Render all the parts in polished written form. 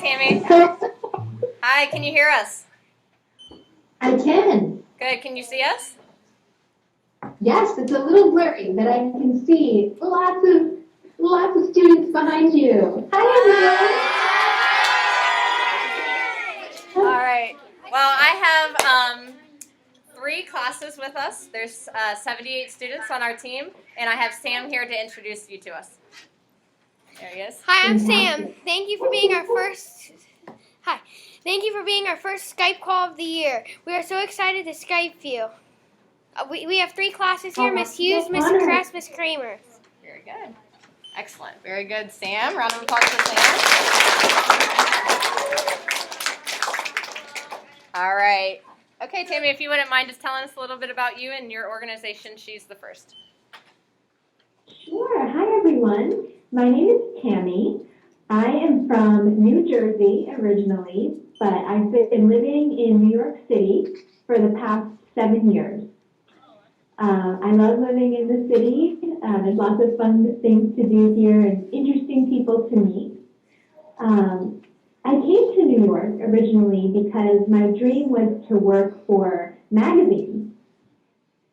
Tammy. Hi, can you hear us? I can. Good, can you see us? Yes, it's a little blurry, but I can see lots of students behind you. Hi, everyone. All right. Well, I have 3 classes with us. There's 78 students on our team, and I have Sam here to introduce you to us. There he is. Hi, I'm Sam. Thank you for being our first. Hi. Thank you for being our first Skype call of the year. We are so excited to Skype you. We have 3 classes here: Miss Hughes, Miss Kress, Miss Kramer. Very good. Excellent. Very good, Sam. Round of applause for Sam. All right. Okay, Tammy, if you wouldn't mind just telling us a little bit about you and your organization, She's the First. Sure. Hi, everyone. My name is Tammy. I am from New Jersey originally, but I've been living in New York City for the past 7 years. I love living in the city. There's lots of fun things to do here and interesting people to meet. I came to New York originally because my dream was to work for magazines.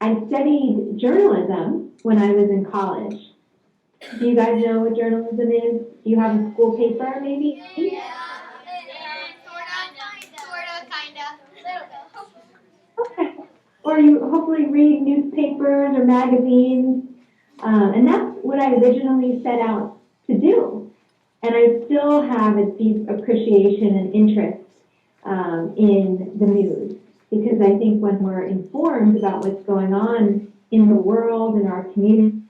I studied journalism when I was in college. Do you guys know what journalism is? Do you have a school paper, maybe? Yeah. Sorta, kinda. Okay. Or you hopefully read newspapers or magazines. And that's what I originally set out to do. And I still have a deep appreciation and interest in the news. Because I think when we're informed about what's going on in the world, in our communities,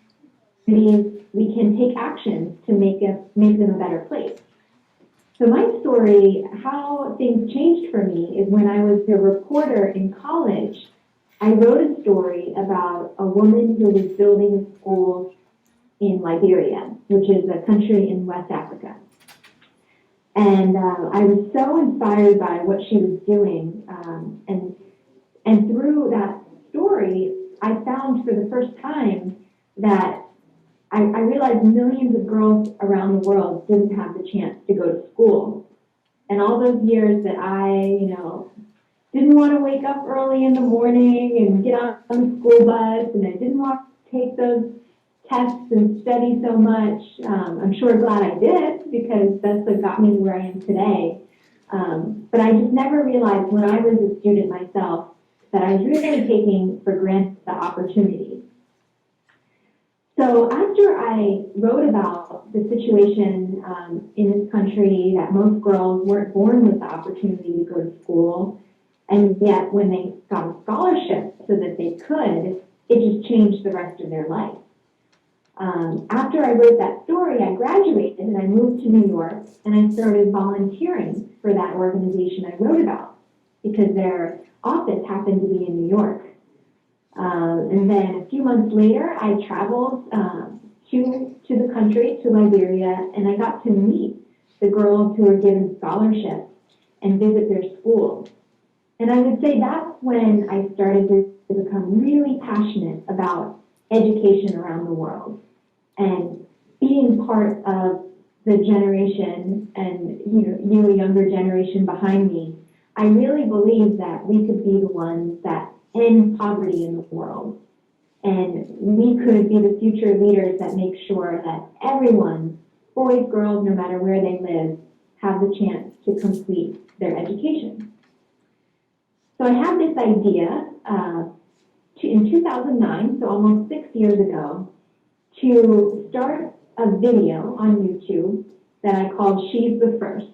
we can take action to make them a better place. So my story, how things changed for me, is when I was a reporter in college, I wrote a story about a woman who was building a school in Liberia, which is a country in West Africa. And I was so inspired by what she was doing. And through that story, I found for the first time that I realized millions of girls around the world didn't have the chance to go to school. And all those years that I, didn't want to wake up early in the morning and get on the school bus, and I didn't want to take those tests and study so much. I'm sure glad I did, because that's what got me to where I am today. But I just never realized when I was a student myself that I was really taking for granted the opportunity. So after I wrote about the situation in this country, that most girls weren't born with the opportunity to go to school, and yet when they got a scholarship so that they could, it just changed the rest of their life. After I wrote that story, I graduated and I moved to New York, and I started volunteering for that organization I wrote about, because their office happened to be in New York. And then a few months later, I traveled to the country, to Liberia, and I got to meet the girls who were given scholarships and visit their schools. And I would say that's when I started to become really passionate about education around the world. And being part of the generation and you a younger generation behind me, I really believe that we could be the ones that end poverty in the world. And we could be the future leaders that make sure that everyone, boys, girls, no matter where they live, have the chance to complete their education. So I had this idea in 2009, so almost 6 years ago, to start a video on YouTube that I called She's the First.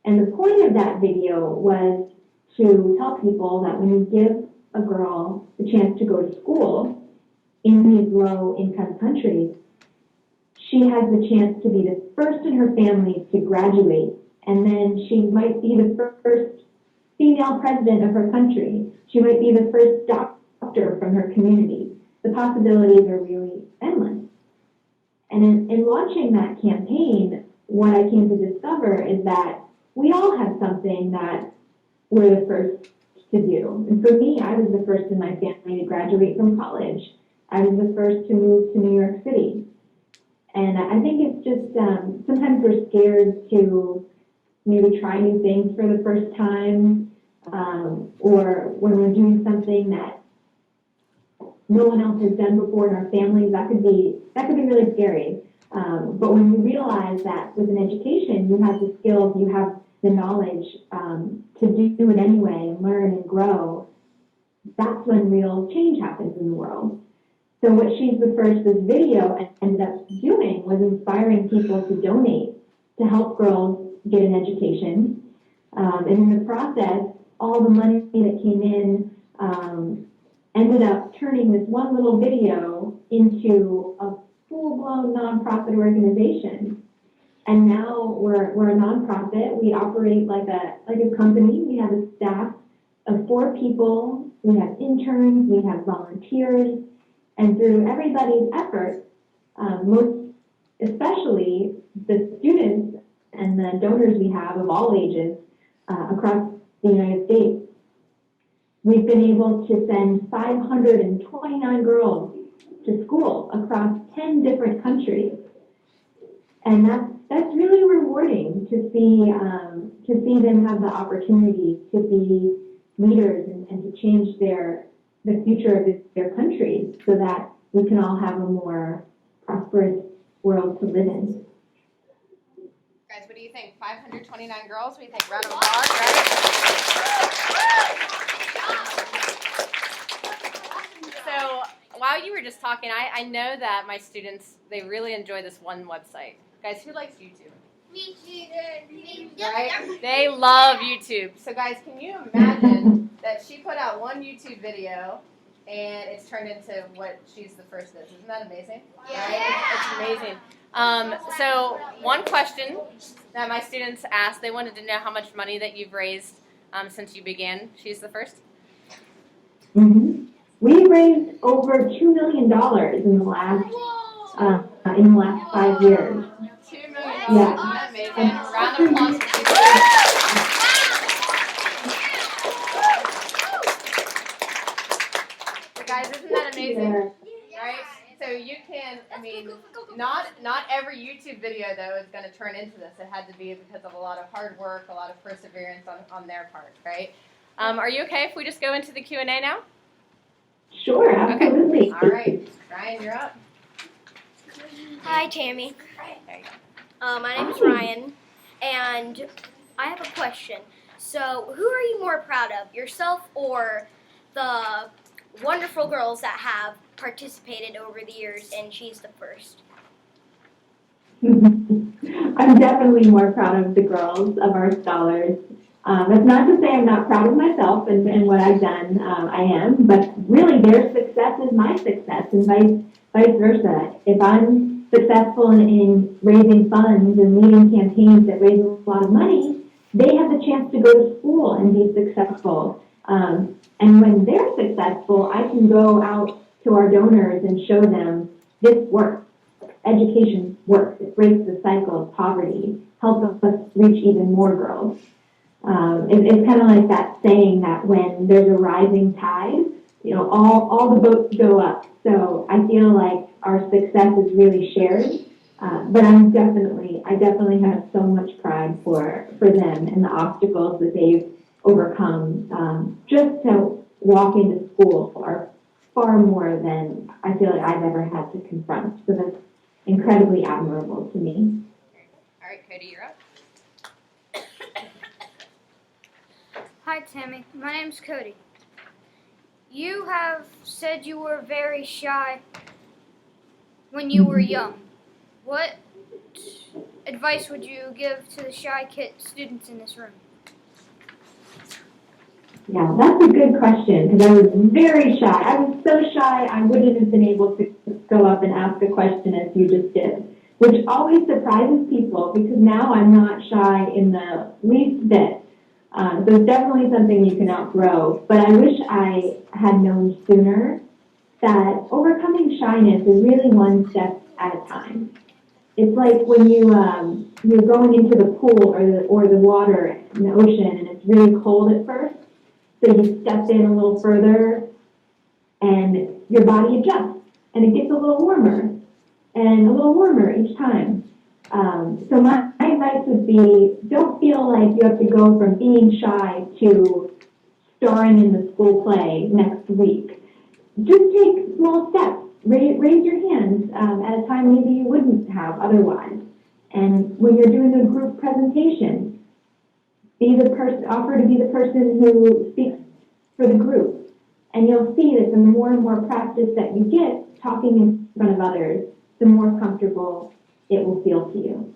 And the point of that video was to tell people that when you give a girl the chance to go to school in these low-income countries, she has the chance to be the first in her family to graduate, and then she might be the first female president of her country. She might be the first doctor from her community. The possibilities are really endless. And in launching that campaign, what I came to discover is that we all have something that we're the first to do. And for me, I was the first in my family to graduate from college. I was the first to move to New York City. And I think it's just, sometimes we're scared to maybe try new things for the first time, or when we're doing something that no one else has done before in our families, that could be really scary. But when you realize that with an education, you have the skills, you have the knowledge to do it anyway and learn and grow, that's when real change happens in the world. So what She's the First, this video ended up doing was inspiring people to donate to help girls get an education. And in the process, all the money that came in ended up turning this one little video into a full-blown nonprofit organization. And now we're a nonprofit. We operate like a company. We have a staff of 4 people. We have interns. We have volunteers. And through everybody's efforts, most especially the students and the donors we have of all ages across the United States, we've been able to send 529 girls to school across 10 different countries. And that's really rewarding to see them have the opportunity to be leaders and to change the future of their countries so that we can all have a more prosperous world to live in. Guys, what do you think? 529 girls? What do you think? Round of applause, right? So while you were just talking, I know that my students, they really enjoy this one website. Guys, who likes YouTube? Me too. Right? They love YouTube. So guys, can you imagine that she put out one YouTube video and it's turned into what She's the First is? Isn't that amazing? Yeah. Right? It's amazing. So one question that my students asked, they wanted to know how much money that you've raised since you began She's the First. Mm-hmm. We raised over $2 million in the last 5 years. $2 million. Yeah. Isn't that amazing? Round of applause for you. So guys, isn't that amazing? Right? So you can, not every YouTube video though is going to turn into this. It had to be because of a lot of hard work, a lot of perseverance on their part, right? Are you okay if we just go into the Q&A now? Sure, absolutely. Okay. All right. Ryan, you're up. Hi, Tammy. There you go. My name is Ryan, and I have a question. So, who are you more proud of, yourself or the wonderful girls that have participated over the years in She's the First? I'm definitely more proud of the girls, of our scholars. That's not to say I'm not proud of myself and what I've done. I am, but really their success is my success, and vice versa. If I'm successful in raising funds and leading campaigns that raise a lot of money, they have the chance to go to school and be successful. And when they're successful, I can go out to our donors and show them this works. Education works. It breaks the cycle of poverty, helps us reach even more girls. It's kind of like that saying that when there's a rising tide, all the boats go up. So I feel like our success is really shared. But I definitely have so much pride for them and the obstacles that they've overcome. Just to walk into school are far more than I feel like I've ever had to confront. So that's incredibly admirable to me. All right, Cody, you're up. Hi, Tammy. My name's Cody. You have said you were very shy when you were young. What advice would you give to the shy students in this room? Yeah, that's a good question, because I was very shy. I was so shy I wouldn't have been able to go up and ask a question as you just did, which always surprises people, because now I'm not shy in the least bit. So it's definitely something you can outgrow, but I wish I had known sooner that overcoming shyness is really one step at a time. It's like when you're going into the pool or the water in the ocean and it's really cold at first, so you step in a little further and your body adjusts and it gets a little warmer and a little warmer each time. So my advice would be, don't feel like you have to go from being shy to starring in the school play next week. Just take small steps. Raise your hands at a time maybe you wouldn't have otherwise. And when you're doing a group presentation, offer to be the person who speaks for the group. And you'll see that the more and more practice that you get talking in front of others, the more comfortable it will feel to you.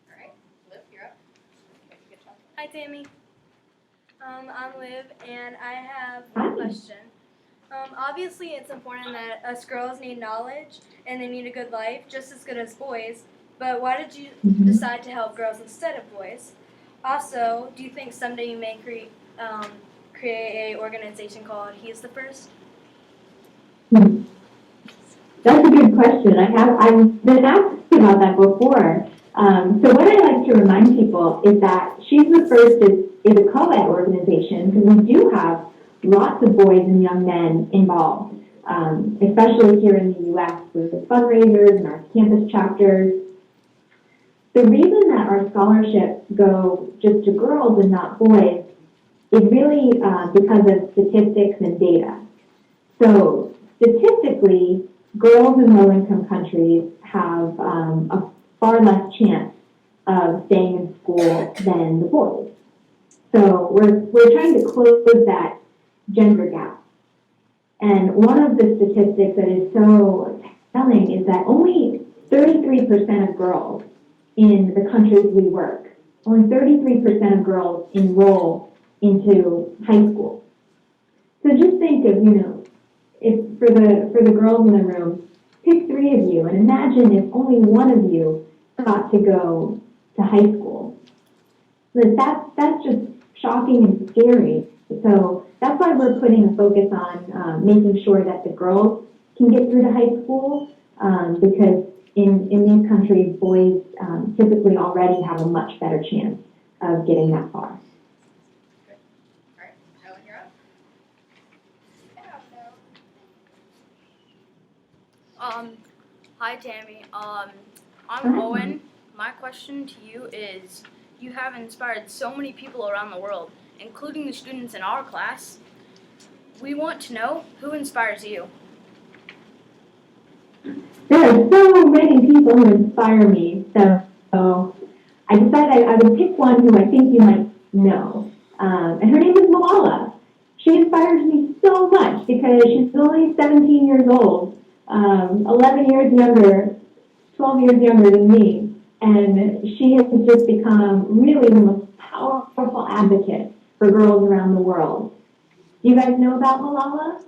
All right, Liv, you're up. Okay, good job. Hi, Tammy. I'm Liv, and I have Hi. one question. Obviously, it's important that us girls need knowledge and they need a good life, just as good as boys. But why did you decide to help girls instead of boys? Also, do you think someday you may create a organization called He's the First? That's a good question. I've been asked about that before. So what I like to remind people is that She's the First is a co-ed organization, because we do have lots of boys and young men involved, especially here in the U.S. with the fundraisers and our campus chapters. The reason that our scholarships go just to girls and not boys is really because of statistics and data. So statistically, girls in low-income countries have a far less chance of staying in school than the boys. So we're trying to close that gender gap. And one of the statistics that is so telling is that only 33% of girls in the countries we work, only 33% of girls enroll into high school. So just think of, if for the girls in the room, pick 3 of you and imagine if only one of you got to go to high school. That's just shocking and scary. So that's why we're putting a focus on making sure that the girls can get through to high school, because in these countries, boys typically already have a much better chance of getting that far. Good. All right, Owen, you're up. Hi Tammy. I'm Hi. Owen. My question to you is, you have inspired so many people around the world, including the students in our class. We want to know who inspires you. There are so many people who inspire me, so I decided I would pick one who I think you might know. And her name is Malala. She inspires me so much because she's only 17 years old, 11 years younger, 12 years younger than me. And she has just become really the most powerful advocate for girls around the world. Do you guys know about Malala?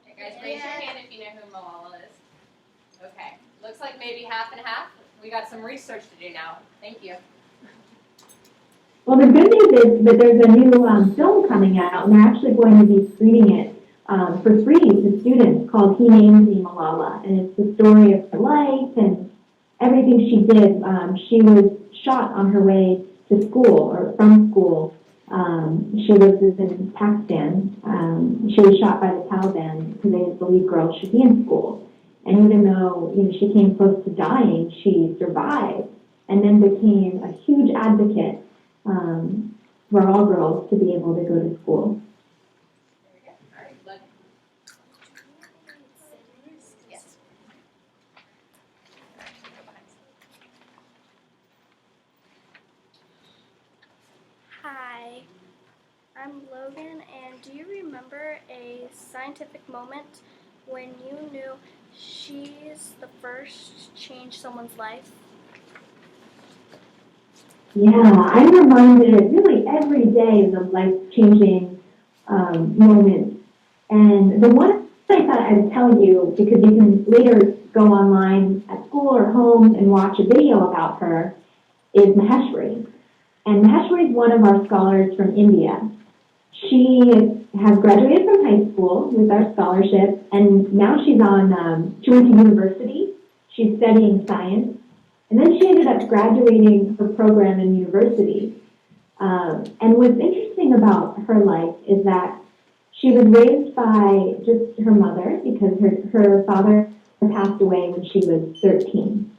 Hey guys, raise your hand if you know who Malala is. Okay, looks like maybe half and half. We got some research to do now. Thank you. Well, the good news is that there's a new film coming out, and they're actually going to be screening it for free to students, called He Named Me Malala. And it's the story of her life and everything she did. She was shot on her way to school, or from school. She lives in Pakistan. She was shot by the Taliban because they didn't believe girls should be in school. And even though she came close to dying, she survived and then became a huge advocate for all girls to be able to go to school. There we go. All right, look. Yes. Hi, I'm Logan, and do you remember a scientific moment when you knew She's the First changed someone's life? Yeah, I'm reminded really every day of life-changing moments. And the one I thought I would tell you, because you can later go online at school or home and watch a video about her, is Maheshwari. And Maheshwari is one of our scholars from India. She has graduated from high school with our scholarship, and now she went to university. She's studying science. And then she ended up graduating her program in university. And what's interesting about her life is that she was raised by just her mother, because her father passed away when she was 13.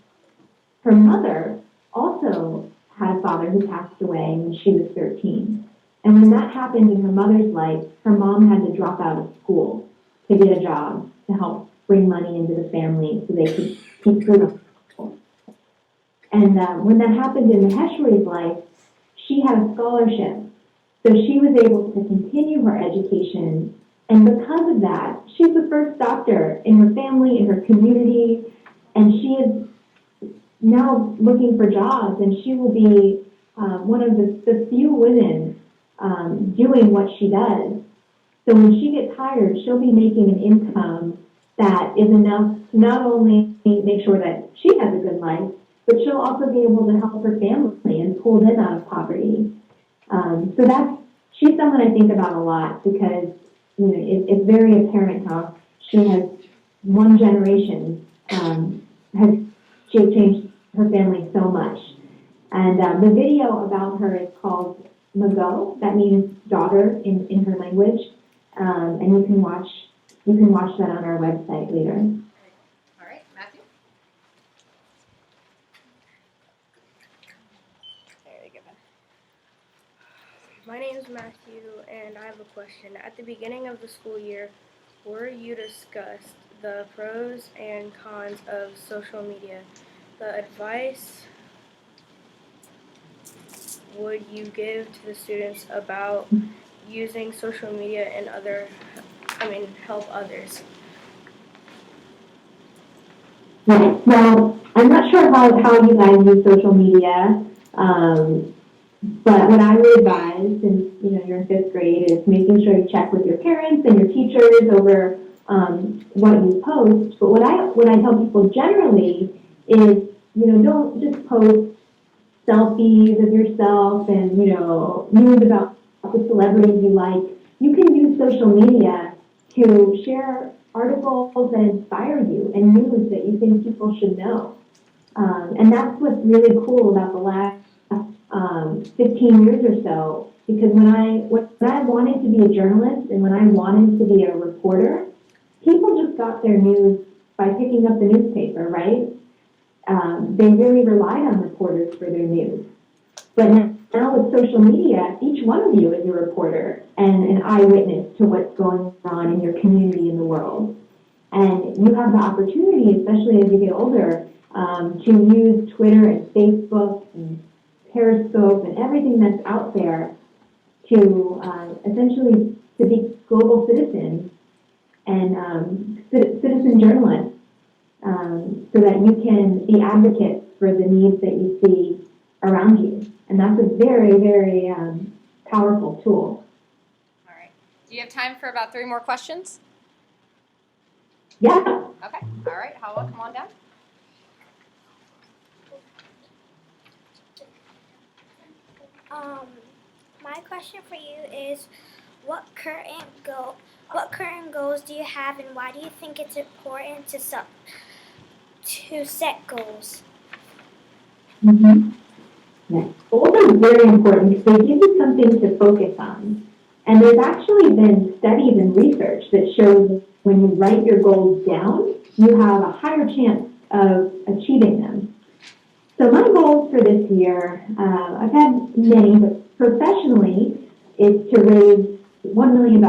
her mother also had a father who passed away when she was 13. And when that happened in her mother's life, her mom had to drop out of school to get a job to help bring money into the family so they could keep food on the table. And when that happened in Maheshwari's life, she had a scholarship. So she was able to continue her education. And because of that, she's the first doctor in her family, in her community, and she is now looking for jobs, and she will be one of the few women doing what she does. So when she gets hired, she'll be making an income that is enough to not only make sure that she has a good life, but she'll also be able to help her family and pull them out of poverty. So she's someone I think about a lot because it's very apparent how she has one generation she has changed her family so much. And the video about her is called Mago. That means daughter in her language, and you can watch that on our website later. All right, Matthew. There you go. My name is Matthew, and I have a question. At the beginning of the school year, were you discussed the pros and cons of social media? The advice would you give to the students about using social media and help others? Right. Well, I'm not sure how you guys use social media, but what I would advise, since you're in 5th grade, is making sure you check with your parents and your teachers over what you post. But what I tell people generally is, don't just post selfies of yourself and news about the celebrities you like. You can use social media to share articles that inspire you and news that you think people should know. And that's what's really cool about the last 15 years or so, because when I wanted to be a journalist and when I wanted to be a reporter, people just got their news by picking up the newspaper, right? They really relied on reporters for their news. But now with social media, each one of you is a reporter and an eyewitness to what's going on in your community in the world. And you have the opportunity, especially as you get older, to use Twitter and Facebook and Periscope and everything that's out there to essentially to be global citizens and citizen journalists, so that you can be advocates for the needs that you see around you. And that's a very, very powerful tool. All right. Do you have time for about 3 more questions? Yeah. Okay. All right. Hawa, come on down. My question for you is, what current goals do you have, and why do you think it's important to set goals? Mm-hmm. Yeah. Goals are very important because they give you something to focus on. And there's actually been studies and research that shows when you write your goals down, you have a higher chance of achieving them. So my goals for this year, I've had many, but professionally, is to raise $1 million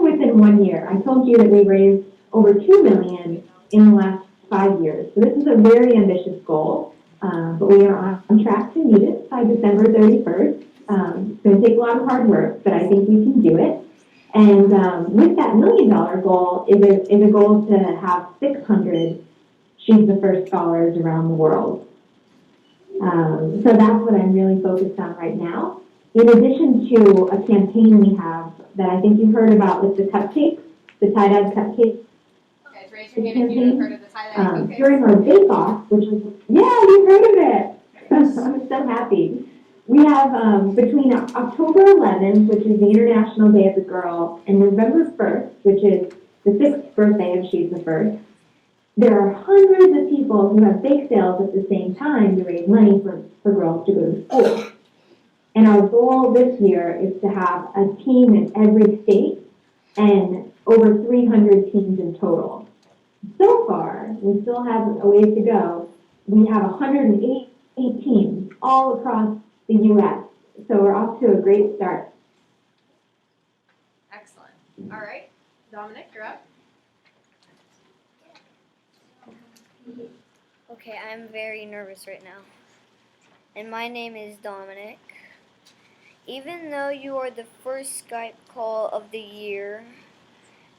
within 1 year. I told you that we raised over $2 million in the last 5 years. So this is a very ambitious goal, but we are on track to meet it by December 31st. It's going to take a lot of hard work, but I think we can do it. And with that $1 million goal is a goal to have 600 She's the First scholars around the world. So that's what I'm really focused on right now. In addition to a campaign we have that I think you've heard about with the cupcakes, the tie-dyed cupcakes. Okay, raise your hand if you've heard of the tie-dye cupcakes. During our bake-off, which was, yeah, you've heard of it. I'm so happy. We have between October 11th, which is the International Day of the Girl, and November 1st, which is the 6th birthday of She's the First, there are hundreds of people who have bake sales at the same time to raise money for girls to go to school. And our goal this year is to have a team in every state and over 300 teams in total. So far, we still have a ways to go. we have 108 teams all across the U.S., so we're off to a great start. Excellent. All right, Dominic, you're up. Okay, I'm very nervous right now. And my name is Dominic. Even though you are the first Skype call of the year,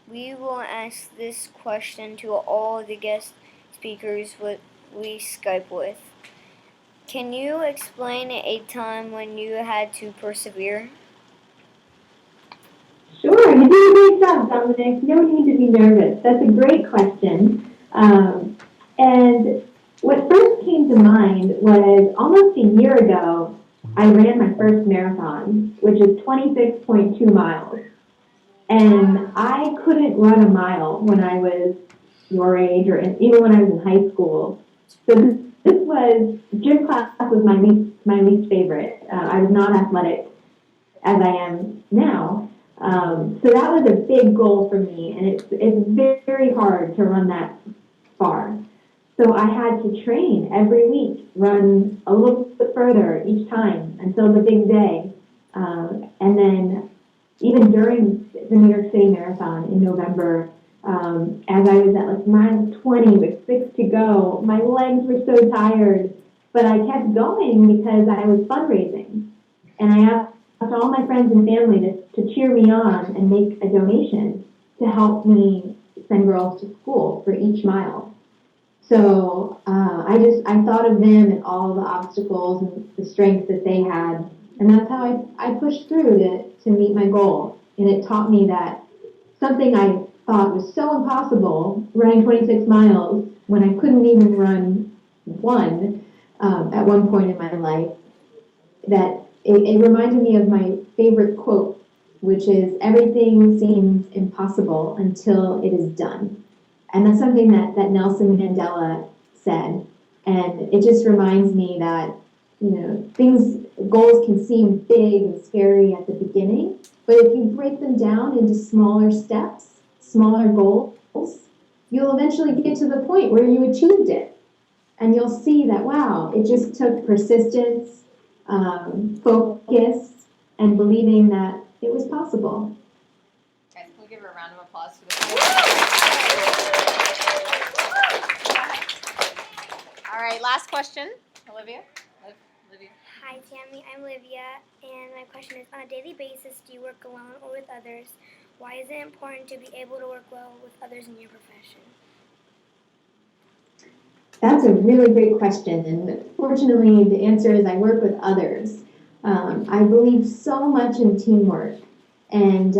we will ask this question to all the guest speakers we Skype with. Can you explain a time when you had to persevere? Sure, you did a great job, Dominic. No need to be nervous. That's a great question. And what first came to mind was almost a year ago, I ran my first marathon, which is 26.2 miles. And I couldn't run a mile when I was your age or even when I was in high school. So this was, gym class was my least favorite. I was not athletic as I am now. So that was a big goal for me, and it's very hard to run that far. So I had to train every week, run a little bit further each time until the big day. And then even during the New York City Marathon in November, as I was at like mile 20 with 6 to go, my legs were so tired, but I kept going because I was fundraising. And I asked all my friends and family to cheer me on and make a donation to help me send girls to school for each mile. So I thought of them and all the obstacles and the strength that they had, and that's how I pushed through to meet my goal. And it taught me that something I thought was so impossible, running 26 miles when I couldn't even run one at one point in my life, that it reminded me of my favorite quote, which is, everything seems impossible until it is done. And that's something that Nelson Mandela said. And it just reminds me that, goals can seem big and scary at the beginning, but if you break them down into smaller steps, smaller goals, you'll eventually get to the point where you achieved it. And you'll see that, wow, it just took persistence, focus, and believing that it was possible. Guys, can we give her a round of applause for this? All right, last question. Olivia? Hi, Tammy. I'm Livia, and my question is, on a daily basis, do you work alone or with others? Why is it important to be able to work well with others in your profession? That's a really great question, and fortunately, the answer is I work with others. I believe so much in teamwork, and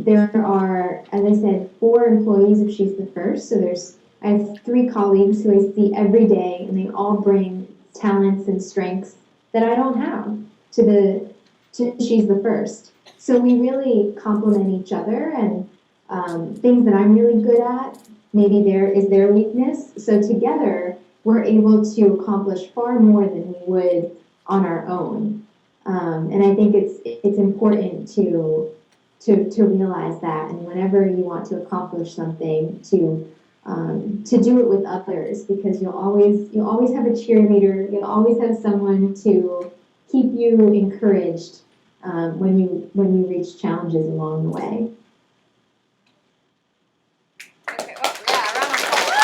there are, as I said, 4 employees if she's the first, so I have 3 colleagues who I see every day, and they all bring talents and strengths that I don't have to she's the first. So we really complement each other, and things that I'm really good at, maybe there is their weakness. So together, we're able to accomplish far more than we would on our own. And I think it's important to realize that, and whenever you want to accomplish something, to do it with others, because you'll always have a cheerleader. You'll always have someone to keep you encouraged when you reach challenges along the way. Okay, well, yeah, a round of applause.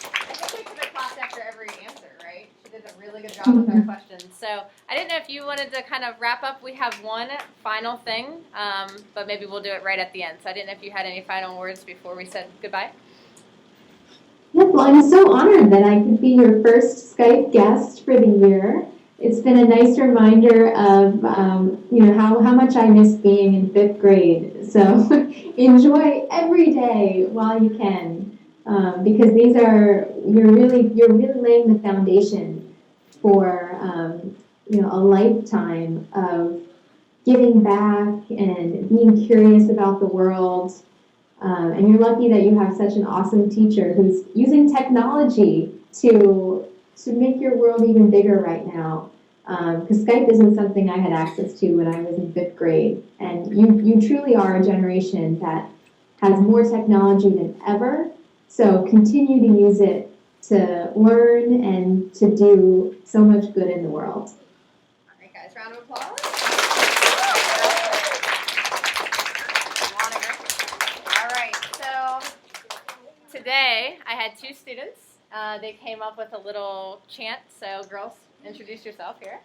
I think we could have clapped after every answer, right? She did a really good job with our questions. So I didn't know if you wanted to kind of wrap up. We have one final thing, but maybe we'll do it right at the end. So I didn't know if you had any final words before we said goodbye. Yes, well, I'm so honored that I could be your first Skype guest for the year. It's been a nice reminder of how much I miss being in 5th grade. So enjoy every day while you can, because you're really laying the foundation for a lifetime of giving back and being curious about the world. And you're lucky that you have such an awesome teacher who's using technology to make your world even bigger right now. Because Skype isn't something I had access to when I was in 5th grade. And you truly are a generation that has more technology than ever. So continue to use it to learn and to do so much good in the world. All right, guys, round of applause. All right, so today I had two students. They came up with a little chant. So girls, introduce yourself here.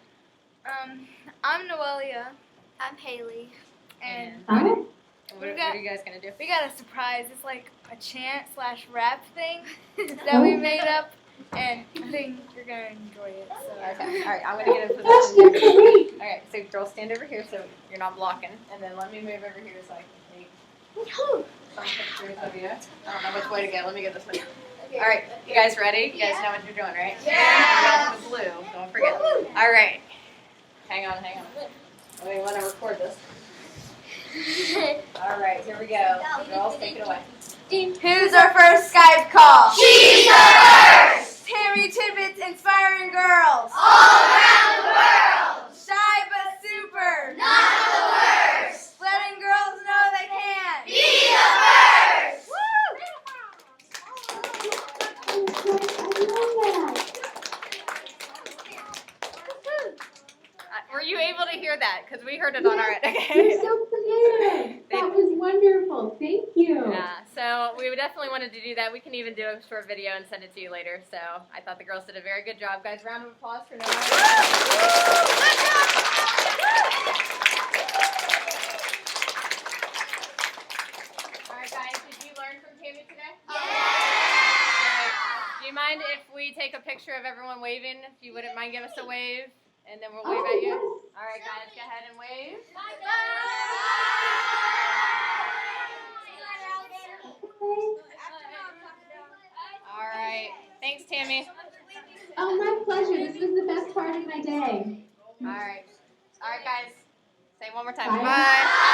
I'm Noelia. I'm Haley. And Hi. What are you guys gonna do? we got a surprise. It's like a chant / rap thing that we made up, and I think you're gonna enjoy it. So. Okay, all right, I'm gonna get in position here. All right, so girls stand over here so you're not blocking, and then let me move over here so I can take some pictures of you. I don't know which way to go. Let me go this way. All right, you guys ready? You guys know what you're doing, right? Yeah. The blue. Don't forget. All right. Hang on. We want to record this. All right, here we go. Girls, take it away. Who's our first Skype call? She's the first! Tammy Tibbetts inspiring girls. All around the world! Shy but super. None of the worst! Letting girls know they can. Be the first! Were you able to hear that? Because we heard it on our end. You're so creative. That was wonderful. Thank you. Yeah, so we definitely wanted to do that. We can even do a short video and send it to you later. So I thought the girls did a very good job. Guys, round of applause for Noah. All right, guys, did you learn from Tammy today? Do you mind if we take a picture of everyone waving? If you wouldn't mind, give us a wave, and then we'll wave at you. All right, guys, go ahead and wave. All right. Thanks, Tammy. Oh, my pleasure. This was the best part of my day. All right. All right, guys. Say it one more time. Bye. Bye.